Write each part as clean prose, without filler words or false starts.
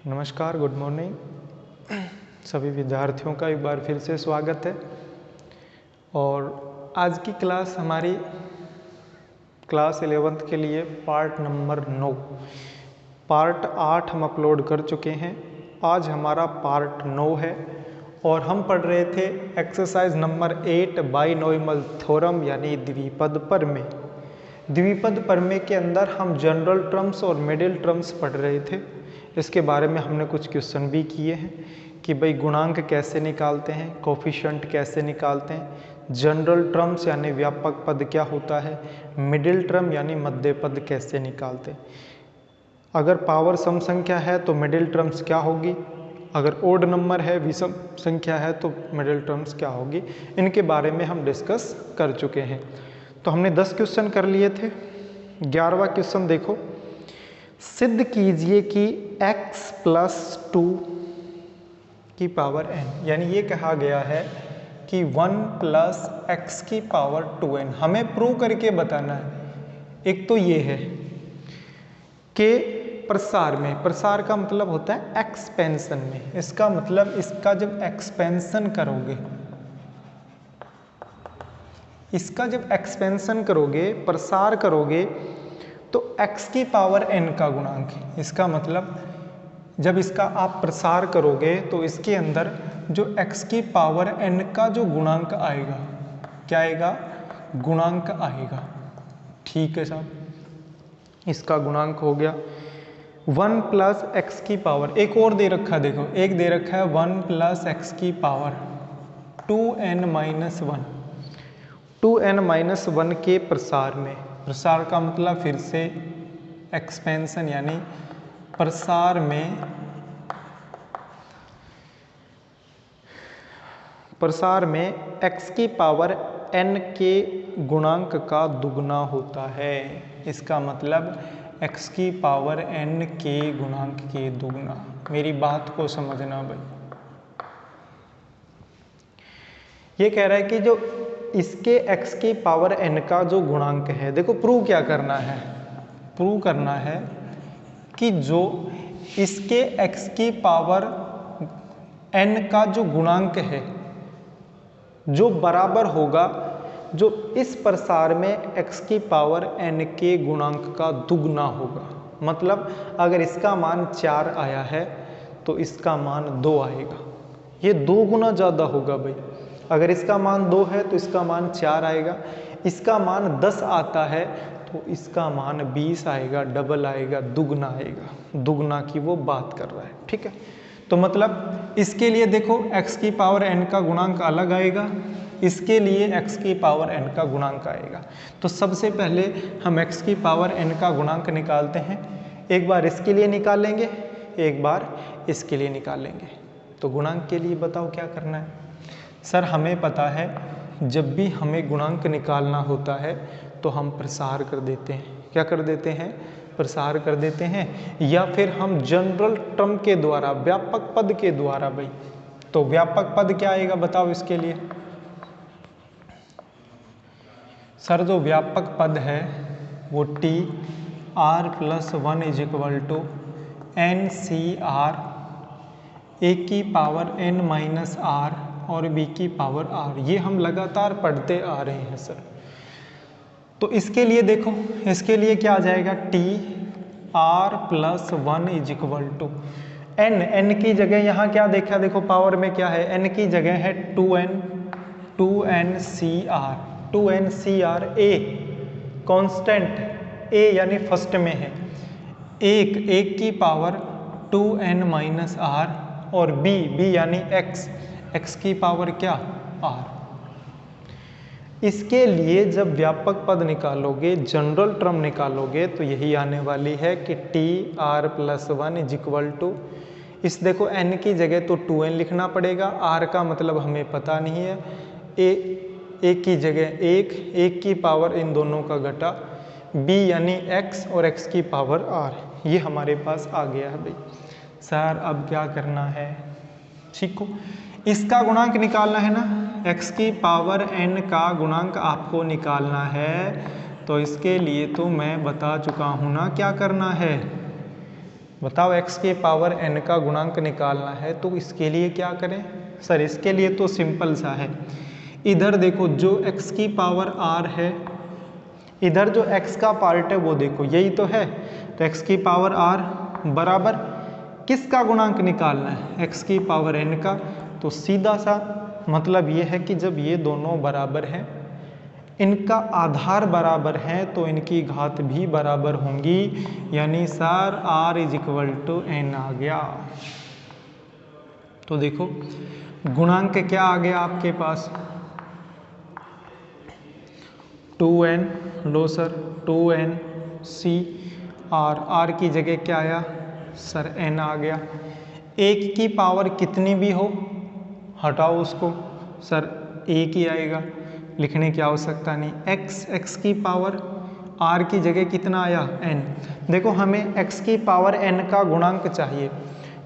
नमस्कार, good morning सभी विद्यार्थियों का एक बार फिर से स्वागत है। और आज की क्लास हमारी क्लास 11th के लिए पार्ट नंबर 9, पार्ट 8 हम अपलोड कर चुके हैं। आज हमारा पार्ट 9 है और हम पढ़ रहे थे एक्सरसाइज नंबर 8 बाइनॉमियल थ्योरम यानी द्विपद प्रमेय। द्विपद प्रमेय के अंदर हम जनरल टर्म्स और मिडिल टर्म्स पढ़ रहे थे। इसके बारे में हमने कुछ क्वेश्चन भी किए हैं कि भाई गुणांक कैसे निकालते हैं, कोफिशिएंट कैसे निकालते हैं, जनरल टर्म्स यानी व्यापक पद क्या होता है, मिडिल टर्म यानी मध्य पद कैसे निकालते हैं। अगर पावर सम संख्या है तो मिडिल टर्म्स क्या होगी, अगर ओड नंबर है विषम संख्या है तो मिडिल टर्म्स क्या होगी, इनके बारे में हम डिस्कस कर चुके हैं। तो हमने 10 क्वेश्चन कर लिए थे। 11वां क्वेश्चन देखो, सिद्ध कीजिए कि x + 2 की पावर n, यानी ये कहा गया है कि 1 + x की पावर 2n हमें प्रूव करके बताना है। एक तो ये है कि प्रसार में, प्रसार का मतलब होता है एक्सपेंशन में, इसका मतलब इसका जब एक्सपेंशन करोगे, इसका जब एक्सपेंशन करोगे, प्रसार करोगे तो x की पावर n का गुणांक है। इसका मतलब जब इसका आप प्रसार करोगे तो इसके अंदर जो x की पावर n का जो गुणांक आएगा, क्या आएगा, गुणांक आएगा। ठीक है साहब, इसका गुणांक हो गया 1 + x की पावर, एक और दे रखा है, देखो एक दे रखा है 1 + x की पावर 2n - 1, 2n - 1 के प्रसार में, प्रसार का मतलब फिर से एक्सपेंशन यानी प्रसार में, प्रसार में x की पावर n के गुणांक का दुगना होता है। इसका मतलब x की पावर n के गुणांक के दुगना। मेरी बात को समझना भाई, ये कह रहा है कि जो इसके x की पावर n का जो गुणांक है, देखो प्रूव क्या करना है, प्रूव करना है कि जो इसके x की पावर n का जो गुणांक है जो बराबर होगा जो इस प्रसार में x की पावर n के गुणांक का दुगना होगा। मतलब अगर इसका मान 4 आया है तो इसका मान 2 आएगा, ये 2 गुना ज़्यादा होगा भाई। अगर इसका मान 2 है तो इसका मान 4 आएगा, इसका मान 10 आता है तो इसका मान 20 आएगा, डबल आएगा, दुगना आएगा। दुगना की वो बात कर रहा है, ठीक है। तो मतलब इसके लिए देखो x की पावर n का गुणांक अलग आएगा, इसके लिए x की पावर n का गुणांक आएगा। तो सबसे पहले हम x की पावर n का गुणांक निकालते हैं। एक बार इसके लिए निकालेंगे, एक बार इसके लिए निकालेंगे। तो गुणांक के लिए बताओ क्या करना है। सर हमें पता है जब भी हमें गुणांक निकालना होता है तो हम प्रसार कर देते हैं। क्या कर देते हैं, प्रसार कर देते हैं, या फिर हम जनरल टर्म के द्वारा, व्यापक पद के द्वारा भाई। तो व्यापक पद क्या आएगा बताओ इसके लिए। सर जो व्यापक पद है वो TR+1 = NCR, a की पावर n - r और b की पावर r, ये हम लगातार पढ़ते आ रहे हैं सर। तो इसके लिए देखो, इसके लिए क्या आ जाएगा, TR+1 = n की जगह यहाँ क्या देखा, देखो पावर में क्या है, n की जगह है 2NCR, 2NCR, a constant, a यानी फर्स्ट में है, एक की पावर 2n - r और b यानी x की पावर क्या, r। इसके लिए जब व्यापक पद निकालोगे, जनरल टर्म निकालोगे तो यही आने वाली है कि TR+1 = इस देखो n की जगह तो 2n लिखना पड़ेगा, r का मतलब हमें पता नहीं है, एक की जगह एक की पावर इन दोनों का घटा, b यानी x और x की पावर r, ये हमारे पास आ गया है भाई। सर अब क्या करना है, ठीक हो, इसका गुणांक निकालना है ना, x की पावर n का गुणांक आपको निकालना है। तो इसके लिए तो मैं बता चुका हूँ ना क्या करना है, बताओ x की पावर n का गुणांक निकालना है तो इसके लिए क्या करें? सर इसके लिए तो सिंपल सा है, इधर देखो जो x की पावर r है, इधर जो x का पार्ट है वो देखो यही तो है, तो x की पावर r बराबर किसका गुणांक निकालना है? x की पावर n का। तो सीधा सा मतलब ये है कि जब ये दोनों बराबर हैं, इनका आधार बराबर है तो इनकी घात भी बराबर होंगी, यानी सर r = n आ गया। तो देखो गुणांक क्या आ गया आपके पास? 2n, लो सर 2n c r की जगह क्या आया सर? n आ गया। एक की पावर कितनी भी हो हटाओ उसको, सर एक ही आएगा, लिखने की आवश्यकता नहीं। x की पावर r की जगह कितना आया? n। देखो हमें x की पावर n का गुणांक चाहिए,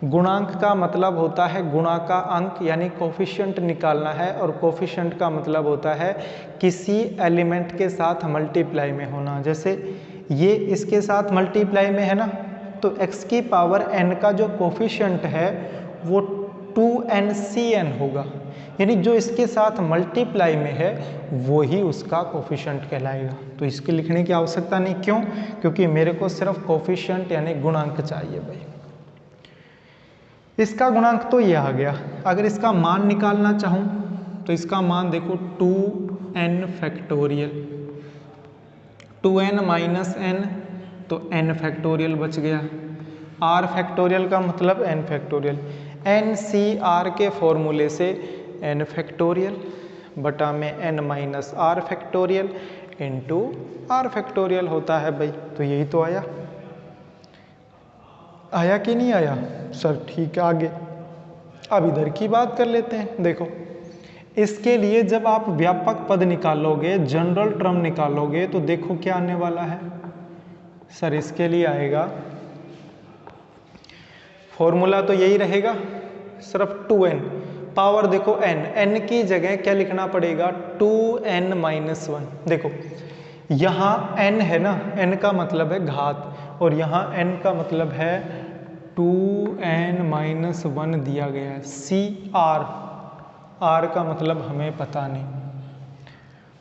गुणांक का मतलब होता है गुणा का अंक, यानी कोफिशिएंट निकालना है, और कोफिशिएंट का मतलब होता है किसी एलिमेंट के साथ मल्टीप्लाई में होना। जैसे ये इसके साथ मल्टीप्लाई में है ना, तो x की पावर n का जो कोफिशिएंट है वो 2ncn होगा, यानी जो इसके साथ मल्टीप्लाई में है वो ही उसका कोफिशिएंट कहलाएगा। तो इसके लिखने की आवश्यकता नहीं, क्यों? क्योंकि मेरे को सिर्फ कोफिशिएंट यानी गुणांक चाहिए भाई। इसका गुणांक तो ये आ गया। अगर इसका मान निकालना चाहूँ तो इसका मान देखो 2n factorial, 2n minus n तो n फैक्टोरियल बच गया, r फैक्टोरियल का मतलब n फैक्टोरियल, NCR के फॉर्मूले से n फैक्टोरियल बटा में n minus r factorial into r factorial होता है भाई। तो यही तो आया, आया कि नहीं आया? सर ठीक है, आगे अब इधर की बात कर लेते हैं। देखो इसके लिए जब आप व्यापक पद निकालोगे, जनरल टर्म निकालोगे, तो देखो क्या आने वाला है सर? इसके लिए आएगा फॉर्मूला तो यही रहेगा, सिर्फ 2n पावर देखो n की जगह क्या लिखना पड़ेगा? 2n minus 1। देखो यहाँ n है ना, n का मतलब है घात, और यहाँ n का मतलब है 2n माइनस 1 दिया गया है। r का मतलब हमें पता नहीं।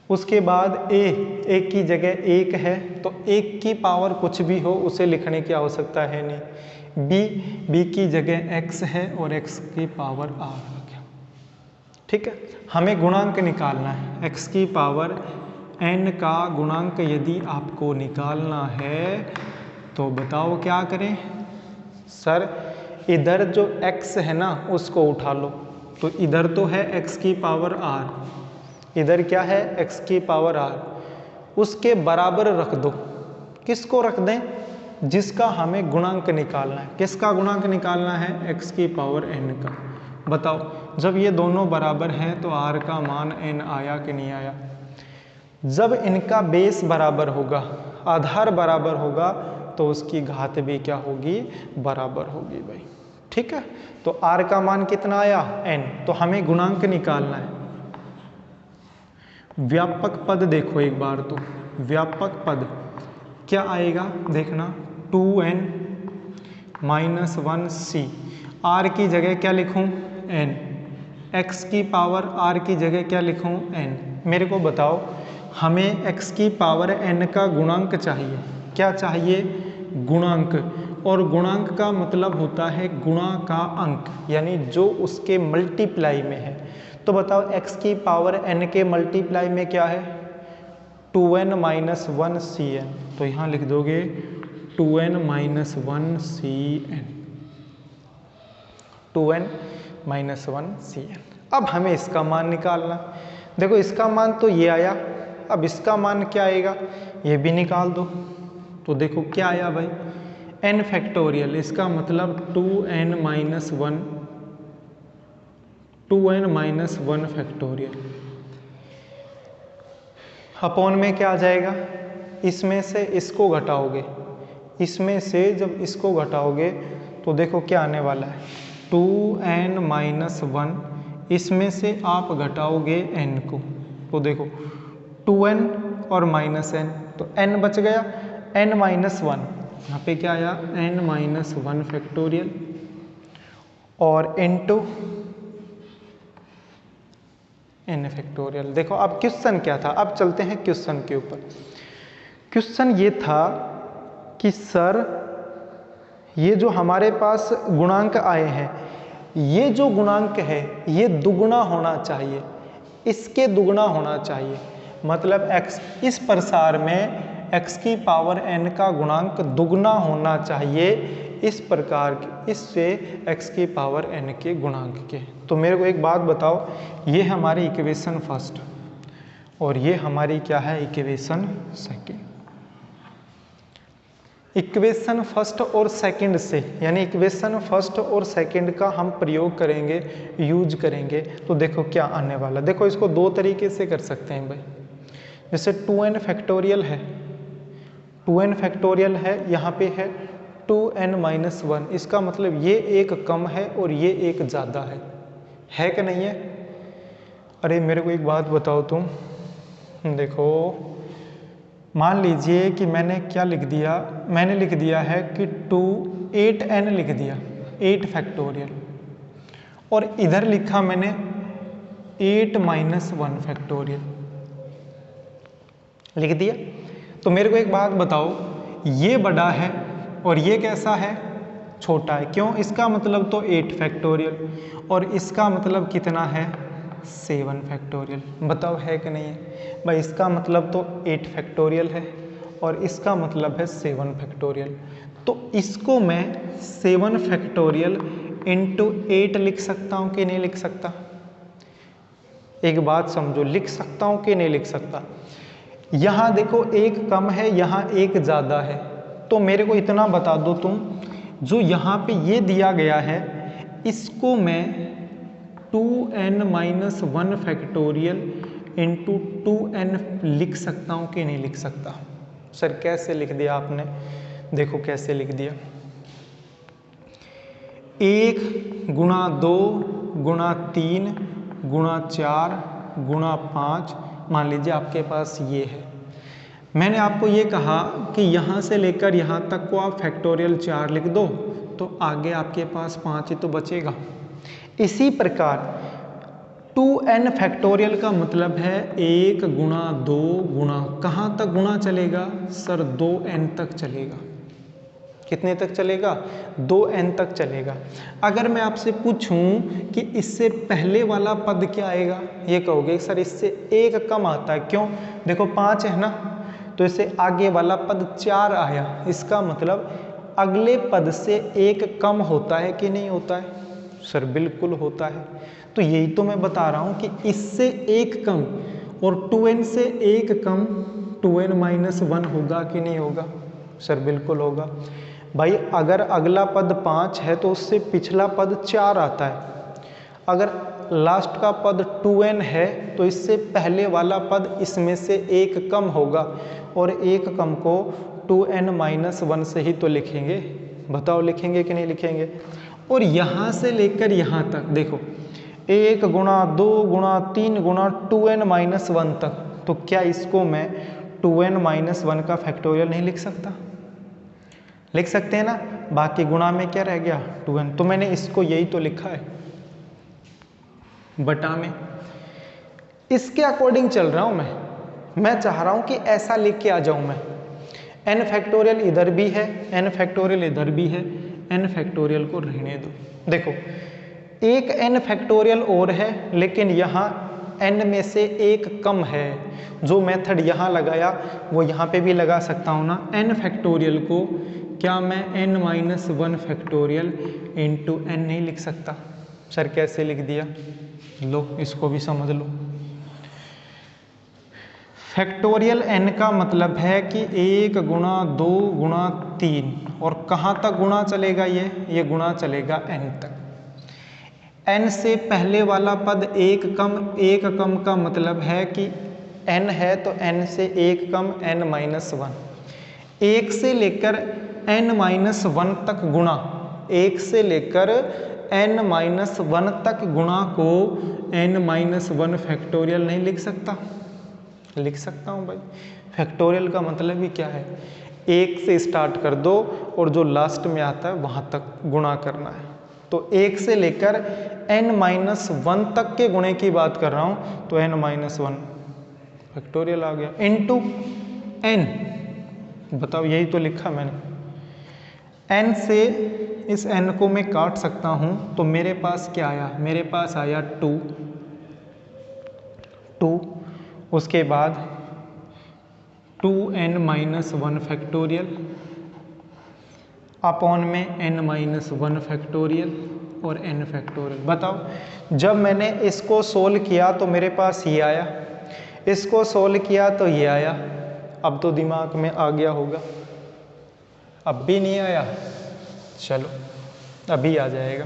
उसके बाद a की जगह 1 है, तो 1 की पावर कुछ भी हो उसे लिखने की आवश्यकता है नहीं। b की जगह x है और x की पावर r आ गया। ठीक है, हमें गुणांक निकालना है, x की पावर n का गुणांक यदि आपको निकालना है तो बताओ क्या करें? सर इधर जो x है ना उसको उठा लो, तो इधर तो है x की पावर r, इधर क्या है? x की पावर r, उसके बराबर रख दो। किसको रख दें? जिसका हमें गुणांक निकालना है। किसका गुणांक निकालना है? x की पावर n का। बताओ जब ये दोनों बराबर हैं तो r का मान n आया कि नहीं आया? जब इनका बेस बराबर होगा, आधार बराबर होगा, तो उसकी घात भी क्या होगी? बराबर होगी भाई। ठीक है, तो r का मान कितना आया? n। तो हमें गुणांक निकालना है। व्यापक पद देखो एक बार, तो व्यापक पद क्या आएगा देखना, 2n माइनस 1c, r की जगह क्या लिखूं? n, x की पावर r की जगह क्या लिखूं? n। मेरे को बताओ, हमें x की पावर n का गुणांक चाहिए। क्या चाहिए? गुणांक, और गुणांक का मतलब होता है गुणा का अंक, यानी जो उसके मल्टीप्लाई में है। तो बताओ x की पावर n के मल्टीप्लाई में क्या है? 2n माइनस 1cn, तो यहाँ लिख दोगे 2n minus 1cn, 2n minus 1cn। अब हमें इसका मान निकालना। देखो इसका मान तो ये आया, अब इसका मान क्या आएगा ये भी निकाल दो। तो देखो क्या आया भाई, n फैक्टोरियल, इसका मतलब 2n minus 1, 2n minus 1 factorial upon में क्या आ जाएगा? इसमें से इसको घटाओगे, इसमें से जब इसको घटाओगे तो देखो क्या आने वाला है, 2n माइनस 1, इसमें से आप घटाओगे n को, तो देखो 2n और माइनस n, तो n बच गया, n माइनस 1, यहाँ पे क्या आया n-1 फैक्टोरियल और इनटू n फैक्टोरियल। देखो अब क्वेश्चन क्या था, अब चलते हैं क्वेश्चन के ऊपर। क्वेश्चन ये था कि सर ये जो हमारे पास गुणांक आए हैं, ये जो गुणांक है ये दुगुना होना चाहिए, इसके दुगुना होना चाहिए, मतलब x इस प्रसार में x की पावर n का गुणांक दुगुना होना चाहिए इस प्रकार के, इससे x की पावर n के गुणांक के। तो मेरे को एक बात बताओ, ये हमारी इक्वेशन फर्स्ट और ये हमारी क्या है इक्वेशन सेकंड। इक्वेशन फर्स्ट और सेकंड से, यानी इक्वेशन फर्स्ट और सेकंड का हम प्रयोग करेंगे, यूज करेंगे, तो देखो क्या आने वाला। देखो इसको दो तरीके से कर सकते हैं भाई। जैसे 2n फैक्टोरियल है, 2n फैक्टोरियल है, यहाँ पे है 2n-1, इसका मतलब ये एक कम है और ये एक ज़्यादा है कि नहीं है? अरे मेरे को एक बात बताओ तुम, देखो मान लीजिए कि मैंने क्या लिख दिया, मैंने लिख दिया है कि 8n लिख दिया, 8 फैक्टोरियल, और इधर लिखा मैंने 8-1 फैक्टोरियल लिख दिया। तो मेरे को एक बात बताओ, ये बड़ा है और ये कैसा है, छोटा है। क्यों? इसका मतलब तो 8 फैक्टोरियल और इसका मतलब कितना है 7 फैक्टोरियल। बताओ है कि नहीं है भाई? इसका मतलब तो 8 फैक्टोरियल है और इसका मतलब है 7 फैक्टोरियल। तो इसको मैं 7 फैक्टोरियल इंटू 8 लिख सकता हूँ कि नहीं लिख सकता? एक बात समझो, लिख सकता हूँ कि नहीं लिख सकता? यहाँ देखो एक कम है, यहाँ एक ज़्यादा है, तो मेरे को इतना बता दो तुम, जो यहाँ पे ये दिया गया है इसको मैं 2n-1 फैक्टोरियल इंटू 2n लिख सकता हूँ कि नहीं लिख सकता? सर कैसे लिख दिया आपने? देखो कैसे लिख दिया, 1 गुणा 2 गुणा 3 गुणा 4 गुणा 5, मान लीजिए आपके पास ये है। मैंने आपको ये कहा कि यहाँ से लेकर यहाँ तक को आप फैक्टोरियल 4 लिख दो, तो आगे आपके पास 5 ही तो बचेगा। इसी प्रकार 2n फैक्टोरियल का मतलब है 1 गुणा 2 गुणा, कहाँ तक गुणा चलेगा सर? 2n तक चलेगा। कितने तक चलेगा? 2n तक चलेगा। अगर मैं आपसे पूछूं कि इससे पहले वाला पद क्या आएगा, ये कहोगे सर इससे 1 कम आता है। क्यों? देखो 5 है ना, तो इससे आगे वाला पद 4 आया, इसका मतलब अगले पद से 1 कम होता है कि नहीं होता है? सर बिल्कुल होता है। तो यही तो मैं बता रहा हूं कि इससे 1 कम और 2n से 1 कम 2n-1 होगा कि नहीं होगा? सर बिल्कुल होगा। भाई अगर अगला पद 5 है तो उससे पिछला पद 4 आता है। अगर लास्ट का पद 2n है तो इससे पहले वाला पद इसमें से 1 कम होगा, और 1 कम को 2n-1 से ही तो लिखेंगे। बताओ लिखेंगे कि नहीं लिखेंगे? और यहाँ से लेकर यहाँ तक देखो, 1 गुणा 2 गुणा 3 गुणा 2n-1 तक, तो क्या इसको मैं 2n-1 का फैक्टोरियल नहीं लिख सकता? लिख सकते हैं ना। बाकी गुणा में क्या रह गया? 2n। तो मैंने इसको यही तो लिखा है, बटा में। इसके अकॉर्डिंग चल रहा हूं मैं चाह रहा हूं कि ऐसा लिख के आ जाऊं मैं। n फैक्टोरियल इधर भी है, n फैक्टोरियल इधर भी है, n फैक्टोरियल को रहने दो। देखो एक n फैक्टोरियल और है, लेकिन यहाँ n में से 1 कम है। जो मेथड यहाँ लगाया वो यहाँ पे भी लगा सकता हूँ ना। n फैक्टोरियल को क्या मैं n-1 फैक्टोरियल इंटू n नहीं लिख सकता? सर कैसे लिख दिया? लो इसको भी समझ लो। फैक्टोरियल n का मतलब है कि 1 गुणा 2 गुणा 3, और कहाँ तक गुणा चलेगा? ये गुणा चलेगा n तक। n से पहले वाला पद 1 कम का मतलब है कि n है तो n से 1 कम n-1। 1 से लेकर n-1 तक गुणा, 1 से लेकर n-1 तक गुणा को n-1 फैक्टोरियल नहीं लिख सकता? लिख सकता हूँ भाई। फैक्टोरियल का मतलब ही क्या है? 1 से स्टार्ट कर दो और जो लास्ट में आता है वहाँ तक गुणा करना है। तो 1 से लेकर n-1 तक के गुणे की बात कर रहा हूँ, तो n-1 फैक्टोरियल आ गया इनटू n। बताओ, यही तो लिखा मैंने। n से इस n को मैं काट सकता हूँ, तो मेरे पास क्या आया? मेरे पास आया 2। उसके बाद 2n-1 फैक्टोरियल अपॉन में n-1 फैक्टोरियल और n फैक्टोरियल। बताओ, जब मैंने इसको सोल्व किया तो मेरे पास ये आया, इसको सोल्व किया तो ये आया। अब तो दिमाग में आ गया होगा, अब भी नहीं आया? चलो अभी आ जाएगा।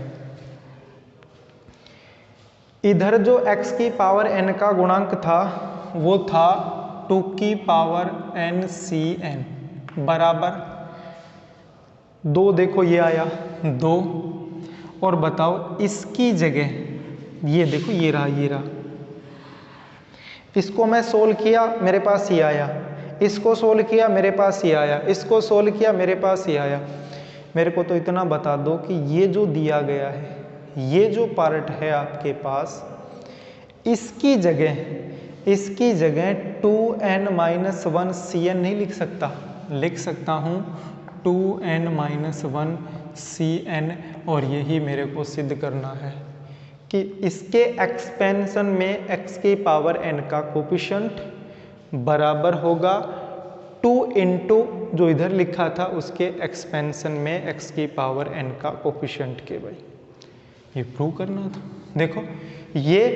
इधर जो x की पावर n का गुणांक था वो था 2 की पावर n Cn बराबर 2। देखो ये आया 2। और बताओ इसकी जगह, ये देखो ये रहा, इसको मैं सोल्व किया मेरे पास ये आया, इसको सोल्व किया मेरे पास ये आया, इसको सोल्व किया मेरे पास ये आया। मेरे को तो इतना बता दो कि ये जो दिया गया है, ये जो पार्ट है आपके पास, इसकी जगह 2n-1 Cn नहीं लिख सकता? लिख सकता हूँ 2n-1 Cn। और यही मेरे को सिद्ध करना है कि इसके एक्सपेंशन में x की पावर n का कोफिशिएंट बराबर होगा 2 इंटू जो इधर लिखा था उसके एक्सपेंशन में x की पावर n का कोफिशिएंट के। भाई ये प्रूव करना था। देखो ये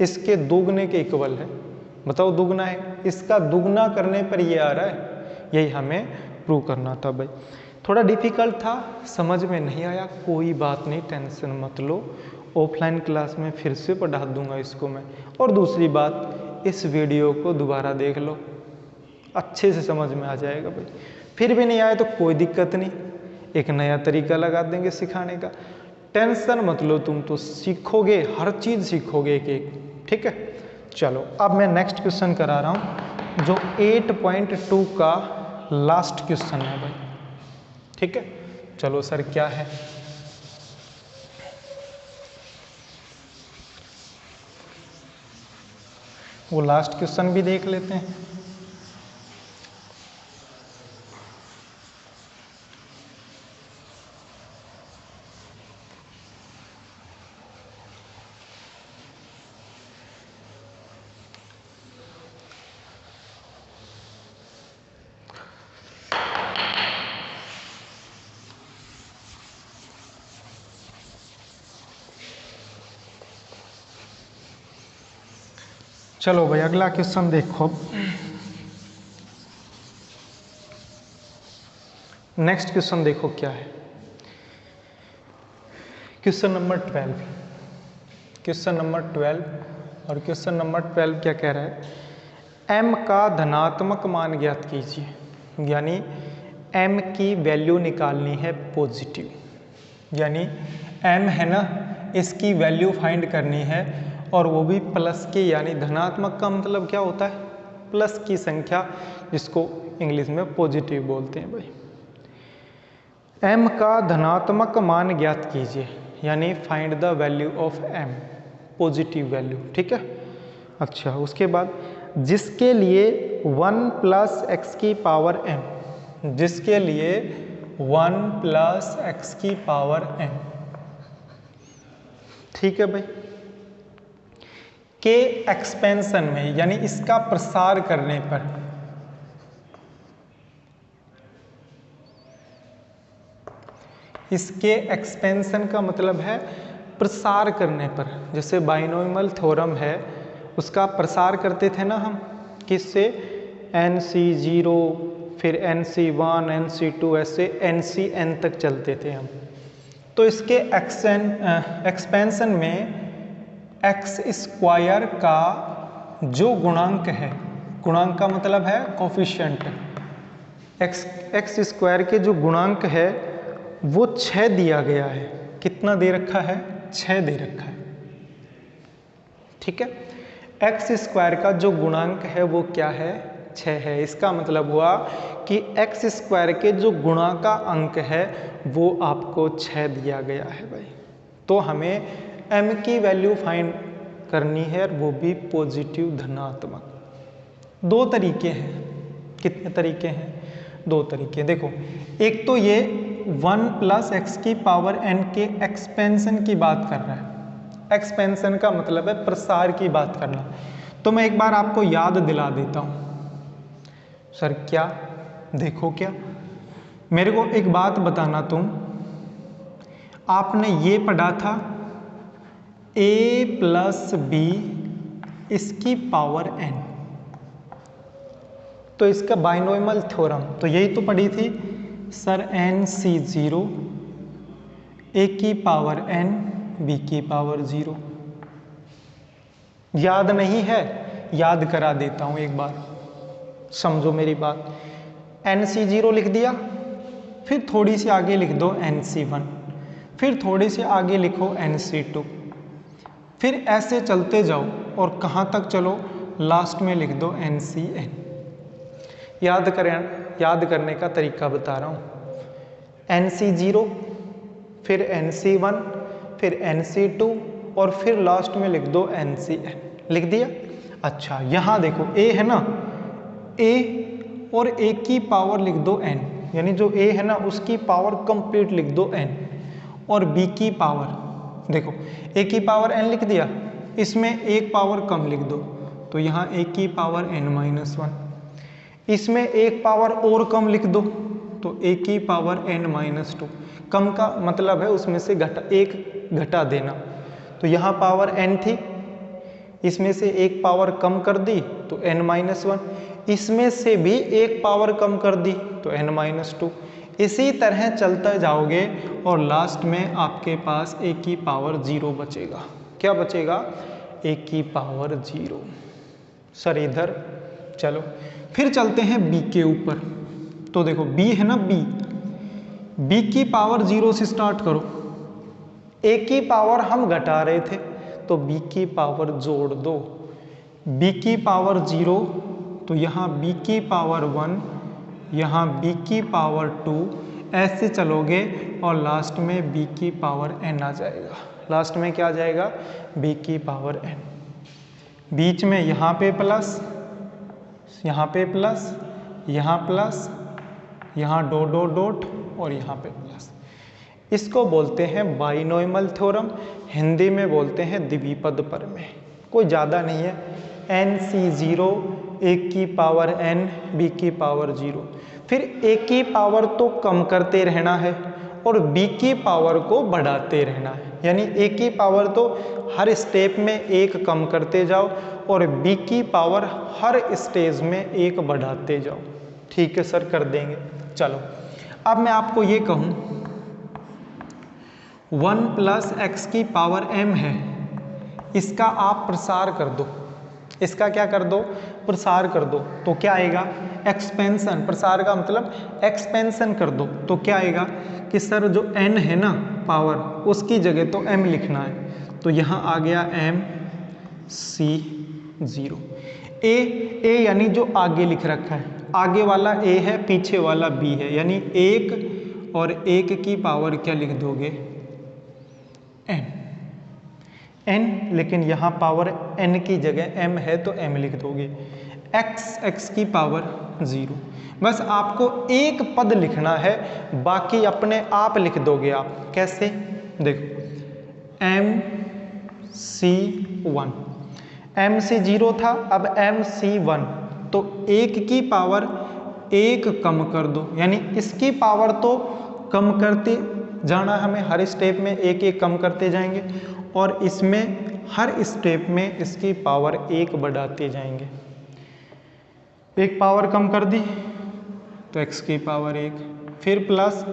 इसके दुगने के इक्वल है। बताओ दुगना है, इसका दुगना करने पर ये आ रहा है, यही हमें प्रूव करना था। भाई थोड़ा डिफिकल्ट था, समझ में नहीं आया, कोई बात नहीं, टेंशन मत लो, ऑफलाइन क्लास में फिर से पढ़ा दूंगा इसको मैं। और दूसरी बात, इस वीडियो को दोबारा देख लो, अच्छे से समझ में आ जाएगा। भाई फिर भी नहीं आया तो कोई दिक्कत नहीं, एक नया तरीका लगा देंगे सिखाने का। टेंशन मत लो, तुम तो सीखोगे, हर चीज़ सीखोगे एक एक। ठीक है, चलो अब मैं नेक्स्ट क्वेश्चन करा रहा हूँ जो 8.2 का लास्ट क्वेश्चन है। भाई ठीक है, चलो सर क्या है? वो लास्ट क्वेश्चन भी देख लेते हैं। चलो भाई अगला क्वेश्चन देखो। नेक्स्ट क्वेश्चन देखो क्या है। Question number 12। क्वेश्चन नंबर 12 और क्वेश्चन नंबर 12 क्या कह रहा है? m का धनात्मक मान ज्ञात कीजिए, यानी m की वैल्यू निकालनी है पॉजिटिव, यानी m है ना, इसकी वैल्यू फाइंड करनी है और वो भी प्लस की, यानी धनात्मक का मतलब क्या होता है? प्लस की संख्या, जिसको इंग्लिश में पॉजिटिव बोलते हैं। भाई m का धनात्मक मान ज्ञात कीजिए, यानी find the value of m, positive value. ठीक है, अच्छा उसके बाद जिसके लिए 1 प्लस एक्स की पावर m, जिसके लिए 1 प्लस एक्स की पावर m। ठीक है भाई, के एक्सपेंशन में, यानी इसका प्रसार करने पर, इसके एक्सपेंशन का मतलब है प्रसार करने पर। जैसे बाइनोमियल थ्योरम है, उसका प्रसार करते थे ना हम, किससे? NC0, फिर NC1, NC2, ऐसे NCN तक चलते थे हम। तो इसके एक्सपेंशन में एक्स स्क्वायर का जो गुणांक है, गुणांक का मतलब है कोफिशिएंट, एक्स स्क्वायर के जो गुणांक है वो 6 दिया गया है। कितना दे रखा है? 6 दे रखा है। ठीक है, एक्स स्क्वायर का जो गुणांक है वो क्या है? 6 है। इसका मतलब हुआ कि एक्स स्क्वायर के जो गुणा का अंक है वो आपको 6 दिया गया है भाई। तो हमें m की वैल्यू फाइंड करनी है, वो भी पॉजिटिव धनात्मक। दो तरीके हैं। कितने तरीके हैं? दो तरीके। देखो, एक तो ये 1 + x की पावर n के एक्सपेंशन की बात कर रहा है। एक्सपेंशन का मतलब है प्रसार की बात करना। तो मैं एक बार आपको याद दिला देता हूं। सर क्या? देखो क्या, मेरे को एक बात बताना तुम, आपने ये पढ़ा था a + b इसकी पावर n, तो इसका बाइनोमियल थ्योरम तो यही तो पढ़ी थी सर। NC0 a की पावर n b की पावर 0। याद नहीं है? याद करा देता हूं एक बार, समझो मेरी बात। NC0 लिख दिया, फिर थोड़ी सी आगे लिख दो NC1, फिर थोड़ी सी आगे लिखो NC2, फिर ऐसे चलते जाओ और कहाँ तक चलो, लास्ट में लिख दो NCN। याद करने का तरीका बता रहा हूँ। NC0, फिर NC1, फिर NC2 और फिर लास्ट में लिख दो NCN। लिख दिया? अच्छा, यहाँ देखो A है ना, A और A की पावर लिख दो n, यानी जो A है ना उसकी पावर कंप्लीट लिख दो n, और B की पावर देखो A की पावर n लिख दिया, इसमें एक पावर कम लिख दो, तो यहाँ A की पावर n-1। इसमें एक पावर और कम लिख दो, तो A की पावर n-2। कम का मतलब है उसमें से एक घटा देना। तो यहाँ पावर n थी, इसमें से एक पावर कम कर दी तो n-1, इसमें से भी एक पावर कम कर दी तो n-2। इसी तरह चलते जाओगे और लास्ट में आपके पास a की पावर 0 बचेगा। क्या बचेगा? a की पावर 0। सर इधर चलो, फिर चलते हैं b के ऊपर। तो देखो b है ना, b की पावर 0 से स्टार्ट करो। a की पावर हम घटा रहे थे तो b की पावर जोड़ दो। b की पावर 0, तो यहाँ b की पावर 1, यहाँ b की पावर 2, ऐसे चलोगे और लास्ट में b की पावर n आ जाएगा। लास्ट में क्या आ जाएगा? b की पावर n। बीच में यहाँ पे प्लस, यहाँ पे प्लस, यहाँ प्लस, यहाँ डॉट डॉट डॉट और यहाँ पे प्लस। इसको बोलते हैं बाइनोमियल थ्योरम, हिंदी में बोलते हैं द्विपद प्रमेय। कोई ज़्यादा नहीं है। NC0 a की पावर n b की पावर 0, फिर a की पावर तो कम करते रहना है और b की पावर को बढ़ाते रहना है। यानी a की पावर तो हर स्टेप में एक कम करते जाओ और b की पावर हर स्टेज में एक बढ़ाते जाओ। ठीक है सर, कर देंगे। चलो, अब मैं आपको ये कहूँ 1 + x की पावर m है, इसका आप प्रसार कर दो। इसका क्या कर दो? प्रसार कर दो। तो क्या आएगा? एक्सपेंशन। प्रसार का मतलब एक्सपेंशन कर दो। तो क्या आएगा कि सर जो n है ना पावर, उसकी जगह तो m लिखना है। तो यहाँ आ गया MC0। a यानी जो आगे लिख रखा है, आगे वाला a है, पीछे वाला b है, यानी 1 और 1 की पावर क्या लिख दोगे? n। लेकिन यहाँ पावर n की जगह m है तो m लिख दोगे। x की पावर 0। बस आपको एक पद लिखना है, बाकी अपने आप लिख दोगे आप। कैसे? देखो MC0 था, अब MC1, तो 1 की पावर 1 कम कर दो, यानी इसकी पावर तो कम करते जाना हमें, हर स्टेप में एक एक कम करते जाएंगे और इसमें हर स्टेप में इसकी पावर 1 बढ़ाते जाएंगे। एक पावर कम कर दी तो x की पावर 1, फिर प्लस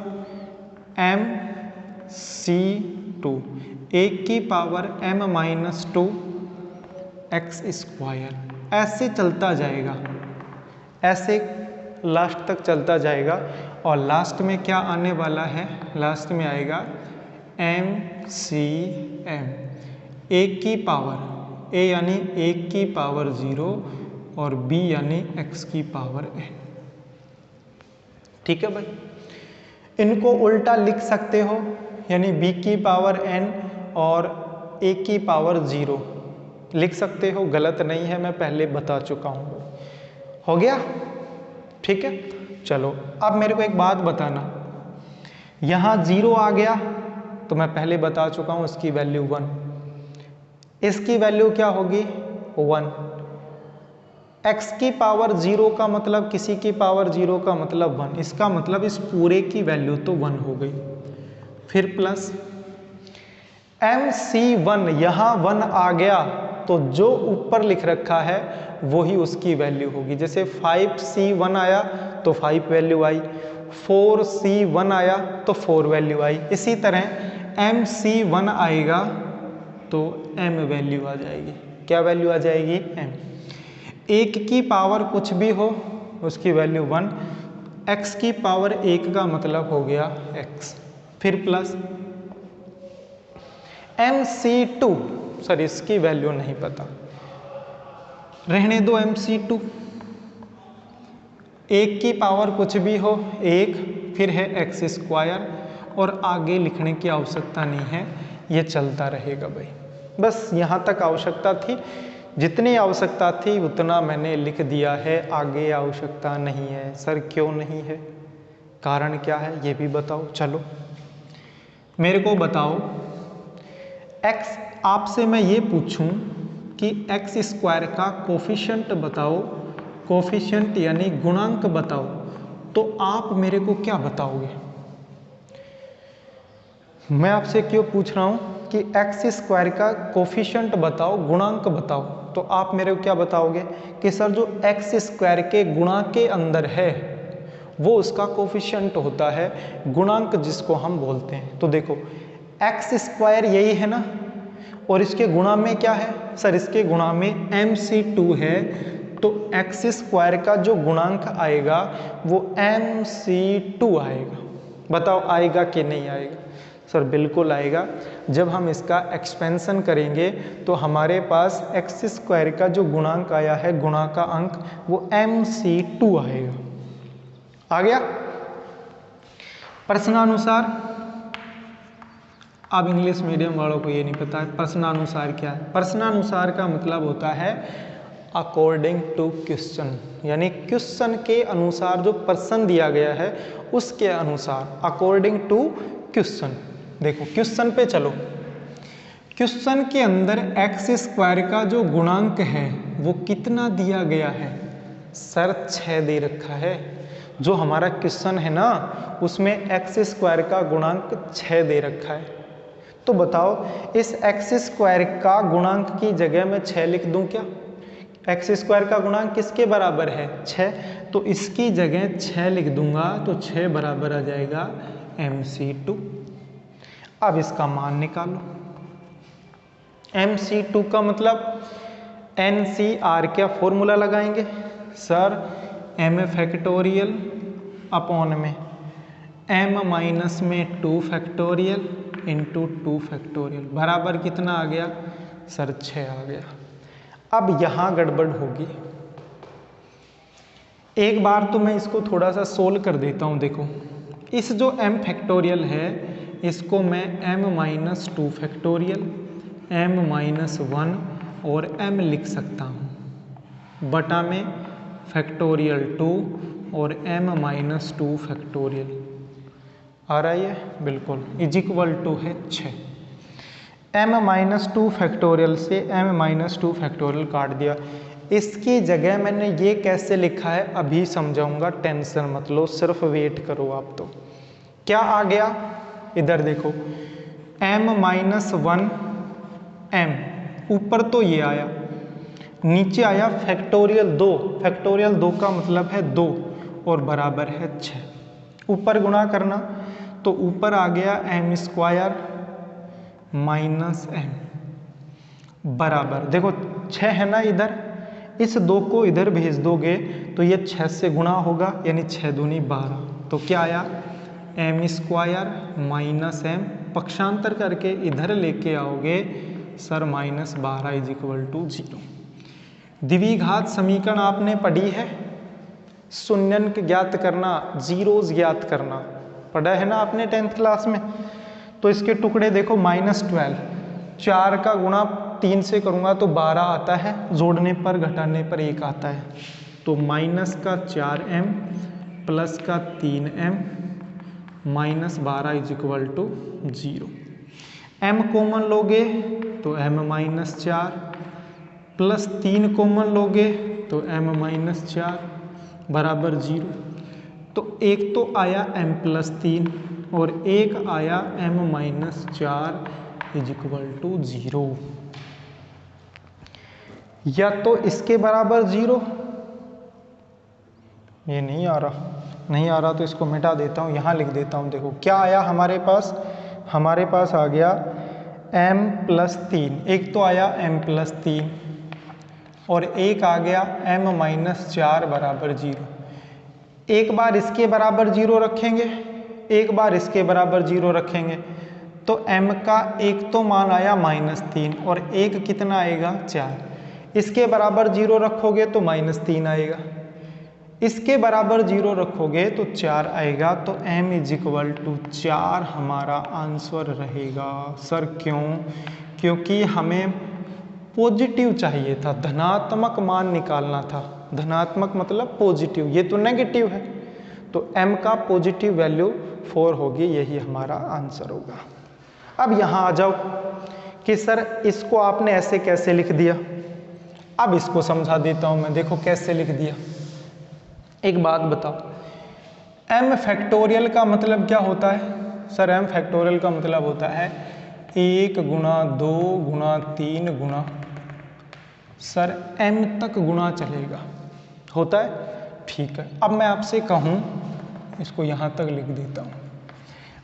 MC2, 1 की पावर m-2 x²। ऐसे चलता जाएगा, ऐसे लास्ट तक चलता जाएगा और लास्ट में क्या आने वाला है? लास्ट में आएगा MCM। 1 की पावर a यानी 1 की पावर 0 और b यानी x की पावर n। ठीक है भाई, इनको उल्टा लिख सकते हो, यानी b की पावर n और a की पावर 0 लिख सकते हो, गलत नहीं है, मैं पहले बता चुका हूँ। हो गया? ठीक है, चलो अब मेरे को एक बात बताना, यहाँ 0 आ गया तो मैं पहले बता चुका हूँ इसकी वैल्यू 1, इसकी वैल्यू क्या होगी 1। x की पावर 0 का मतलब, किसी की पावर 0 का मतलब 1, इसका मतलब इस पूरे की वैल्यू तो 1 हो गई। फिर प्लस MC1, यहाँ 1 आ गया तो जो ऊपर लिख रखा है वही उसकी वैल्यू होगी। जैसे 5C1 आया तो 5 वैल्यू आई, 4C1 आया तो 4 वैल्यू आई, इसी तरह MC1 आएगा तो M वैल्यू आ जाएगी। क्या वैल्यू आ जाएगी? M। एक की पावर कुछ भी हो उसकी वैल्यू 1, x की पावर 1 का मतलब हो गया x। फिर प्लस MC2, सर इसकी वैल्यू नहीं पता, रहने दो MC2। एक की पावर कुछ भी हो 1, फिर है x², और आगे लिखने की आवश्यकता नहीं है, ये चलता रहेगा भाई। बस यहाँ तक आवश्यकता थी, जितनी आवश्यकता थी उतना मैंने लिख दिया है, आगे आवश्यकता नहीं है। सर क्यों नहीं है, कारण क्या है ये भी बताओ। चलो मेरे को बताओ, x, आपसे मैं ये पूछूं कि x² का कोफिशिएंट बताओ, कोफिशिएंट यानी गुणांक बताओ, तो आप मेरे को क्या बताओगे? मैं आपसे क्यों पूछ रहा हूं कि x² का कोफिशिएंट बताओ, गुणांक बताओ, तो आप मेरे को क्या बताओगे कि सर जो x² के गुणा के अंदर है वो उसका कोफिशिएंट होता है, गुणांक जिसको हम बोलते हैं। तो देखो x² यही है ना, और इसके गुणा में क्या है? सर इसके गुणा में MC2 है, तो x² का जो गुणांक आएगा वो MC2 आएगा। बताओ आएगा कि नहीं आएगा? सर बिल्कुल आएगा। जब हम इसका एक्सपेंशन करेंगे तो हमारे पास x² का जो गुणांक आया है, गुणा का अंक, वो MC2 आएगा। आ गया? प्रश्नानुसार, अब इंग्लिश मीडियम वालों को ये नहीं पता है प्रश्नानुसार क्या है। प्रश्नानुसार का मतलब होता है अकॉर्डिंग टू क्वेश्चन, यानी क्वेश्चन के अनुसार जो प्रश्न दिया गया है उसके अनुसार, अकॉर्डिंग टू क्वेश्चन। देखो क्वेश्चन पे चलो, क्वेश्चन के अंदर x² का जो गुणांक है वो कितना दिया गया है? सर 6 दे रखा है। जो हमारा क्वेश्चन है ना उसमें x² का गुणांक 6 दे रखा है। तो बताओ इस x² का गुणांक की जगह मैं 6 लिख दूं क्या? x² का गुणांक किसके बराबर है? 6, तो इसकी जगह 6 लिख दूंगा तो 6 बराबर आ जाएगा MC2। अब इसका मान निकालो। MC2 का मतलब NCR क्या फॉर्मूला लगाएंगे? सर m फैक्टोरियल अपॉन में m माइनस में 2 फैक्टोरियल इंटू 2 फैक्टोरियल बराबर कितना आ गया? सर 6 आ गया। अब यहाँ गड़बड़ होगी, एक बार तो मैं इसको थोड़ा सा सोल्व कर देता हूँ। देखो इस जो m फैक्टोरियल है इसको मैं m minus 2 factorial, m minus 1 और m लिख सकता हूँ, बटा में फैक्टोरियल 2 और m माइनस 2 फैक्टोरियल आ रहा है बिल्कुल, इज इक्वल टू है 6। m माइनस 2 फैक्टोरियल से m माइनस 2 फैक्टोरियल काट दिया। इसकी जगह मैंने ये कैसे लिखा है अभी समझाऊंगा, टेंशन मत लो, सिर्फ वेट करो आप। तो क्या आ गया इधर देखो, m माइनस 1 m, ऊपर तो ये आया, नीचे आया फैक्टोरियल 2, फैक्टोरियल 2 का मतलब है 2 और बराबर है 6। ऊपर गुणा करना तो ऊपर आ गया m² माइनस m बराबर, देखो 6 है ना इधर, इस 2 को इधर भेज दोगे तो ये 6 से गुणा होगा, यानी 6 दूनी 12। तो क्या आया m² माइनस m, पक्षांतर करके इधर लेके आओगे sir minus 12 is equal to 0। द्विघात समीकरण आपने पढ़ी है, शून्यंक ज्ञात करना, जीरोस ज्ञात करना, पढ़ा है ना आपने 10th क्लास में। तो इसके टुकड़े देखो -12, 4 का गुणा 3 से करूँगा तो 12 आता है, जोड़ने पर घटाने पर 1 आता है। तो -4m प्लस का 3m -12 is equal to 0। m common लोगे तो m-4 प्लस 3 कॉमन लोगे तो m-4 बराबर 0। तो एक तो आया m+3 और एक आया m-4 इज इक्वल टू 0। या तो इसके बराबर 0, ये नहीं आ रहा तो इसको मिटा देता हूँ, यहाँ लिख देता हूँ। देखो क्या आया हमारे पास आ गया m+3, एक तो आया m+3 और एक आ गया m-4 बराबर 0। एक बार इसके बराबर 0 रखेंगे, एक बार इसके बराबर 0 रखेंगे, तो m का एक तो मान आया -3 और एक कितना आएगा 4। इसके बराबर 0 रखोगे तो -3 आएगा, इसके बराबर 0 रखोगे तो 4 आएगा। तो m इज इक्वल टू 4 हमारा आंसर रहेगा। सर क्यों? क्योंकि हमें पॉजिटिव चाहिए था, धनात्मक मान निकालना था। धनात्मक मतलब पॉजिटिव, ये तो नेगेटिव है। तो m का पॉजिटिव वैल्यू 4 होगी, यही हमारा आंसर होगा। अब यहाँ आ जाओ कि सर इसको आपने ऐसे कैसे लिख दिया। अब इसको समझा देता हूँ मैं, देखो कैसे लिख दिया। एक बात बताओ, m फैक्टोरियल का मतलब क्या होता है? सर m फैक्टोरियल का मतलब होता है 1 गुणा 2 गुणा 3 गुणा, सर m तक गुणा चलेगा, होता है। ठीक है, अब मैं आपसे कहूँ, इसको यहाँ तक लिख देता हूँ,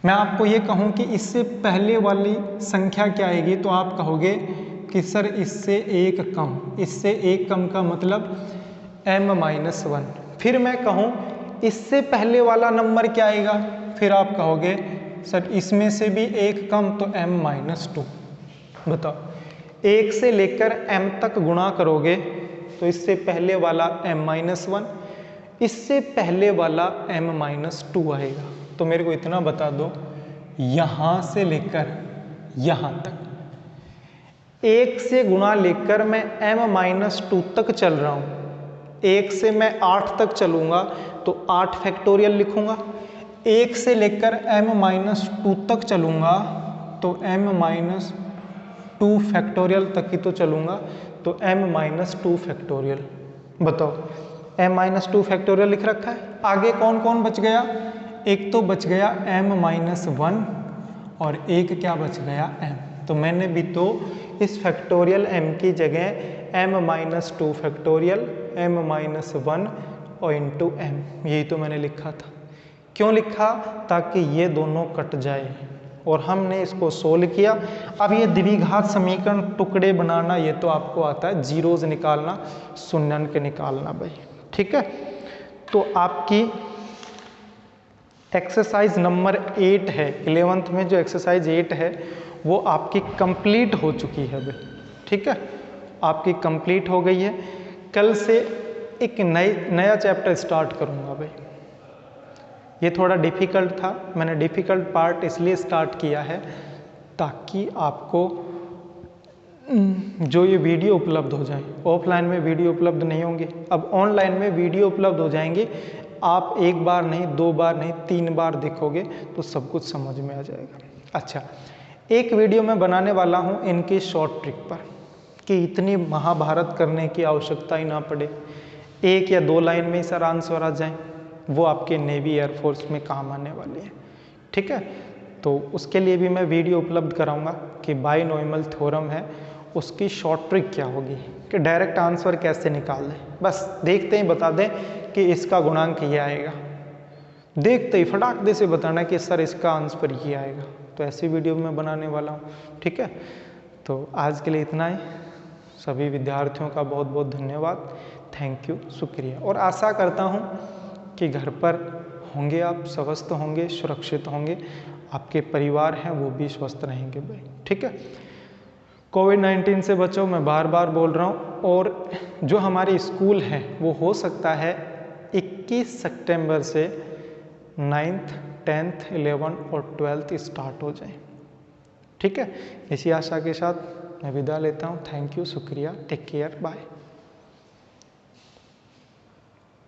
मैं आपको ये कहूँ कि इससे पहले वाली संख्या क्या आएगी, तो आप कहोगे कि सर इससे एक कम, इससे एक कम का मतलब m-1। फिर मैं कहूँ इससे पहले वाला नंबर क्या आएगा, फिर आप कहोगे सर इसमें से भी एक कम, तो m-2। बताओ, 1 से लेकर m तक गुणा करोगे तो इससे पहले वाला m-1, इससे पहले वाला m-2 आएगा। तो मेरे को इतना बता दो, यहाँ से लेकर यहाँ तक 1 से गुणा लेकर मैं m-2 तक चल रहा हूँ। 1 से मैं 8 तक चलूँगा तो 8 फैक्टोरियल लिखूँगा। 1 से लेकर m-2 तक चलूँगा तो m-2 फैक्टोरियल तक ही तो चलूँगा, तो m-2 फैक्टोरियल। बताओ, m-2 फैक्टोरियल लिख रखा है। आगे कौन कौन बच गया? एक तो बच गया m-1 और एक क्या बच गया m। तो मैंने भी तो इस फैक्टोरियल m की जगह m-2 फैक्टोरियल m-1 और इंटू m, यही तो मैंने लिखा था। क्यों लिखा? ताकि ये दोनों कट जाए, और हमने इसको सोल्व किया। अब ये द्विघात समीकरण टुकड़े बनाना ये तो आपको आता है, जीरोज निकालना, शून्यंक निकालना भाई। ठीक है, तो आपकी एक्सरसाइज नंबर 8 है, 11th में जो एक्सरसाइज 8 है वो आपकी कंप्लीट हो चुकी है भाई। ठीक है, आपकी कंप्लीट हो गई है। कल से एक नया चैप्टर स्टार्ट करूँगा भाई। ये थोड़ा डिफ़िकल्ट था, मैंने डिफ़िकल्ट पार्ट इसलिए स्टार्ट किया है ताकि आपको जो ये वीडियो उपलब्ध हो जाए, ऑफलाइन में वीडियो उपलब्ध नहीं होंगे, अब ऑनलाइन में वीडियो उपलब्ध हो जाएंगे। आप एक बार नहीं, 2 बार नहीं, 3 बार देखोगे तो सब कुछ समझ में आ जाएगा। अच्छा, एक वीडियो मैं बनाने वाला हूँ इनकी शॉर्ट ट्रिक पर, कि इतनी महाभारत करने की आवश्यकता ही ना पड़े, 1 या 2 लाइन में ही सर आंसर आ जाए। वो आपके नेवी एयरफोर्स में काम आने वाली है। ठीक है, तो उसके लिए भी मैं वीडियो उपलब्ध कराऊंगा कि बाइनोमियल थ्योरम है, उसकी शॉर्ट ट्रिक क्या होगी, कि डायरेक्ट आंसर कैसे निकाल दें। बस देखते ही बता दें कि इसका गुणांक ये आएगा, देखते ही फटाक दे से बताना कि सर इसका आंसर ये आएगा। तो ऐसी वीडियो मैं बनाने वाला हूँ। ठीक है, तो आज के लिए इतना ही। सभी विद्यार्थियों का बहुत बहुत धन्यवाद, थैंक यू, शुक्रिया। और आशा करता हूँ कि घर पर होंगे आप, स्वस्थ होंगे, सुरक्षित होंगे, आपके परिवार हैं वो भी स्वस्थ रहेंगे भाई। ठीक है, कोविड-19 से बचो, मैं बार बार बोल रहा हूँ। और जो हमारे स्कूल हैं वो हो सकता है 21 सितंबर से 9th 10th 11th और 12th स्टार्ट हो जाए। ठीक है, इसी आशा के साथ मैं विदा लेता हूँ। थैंक यू, शुक्रिया, टेक केयर, बाय।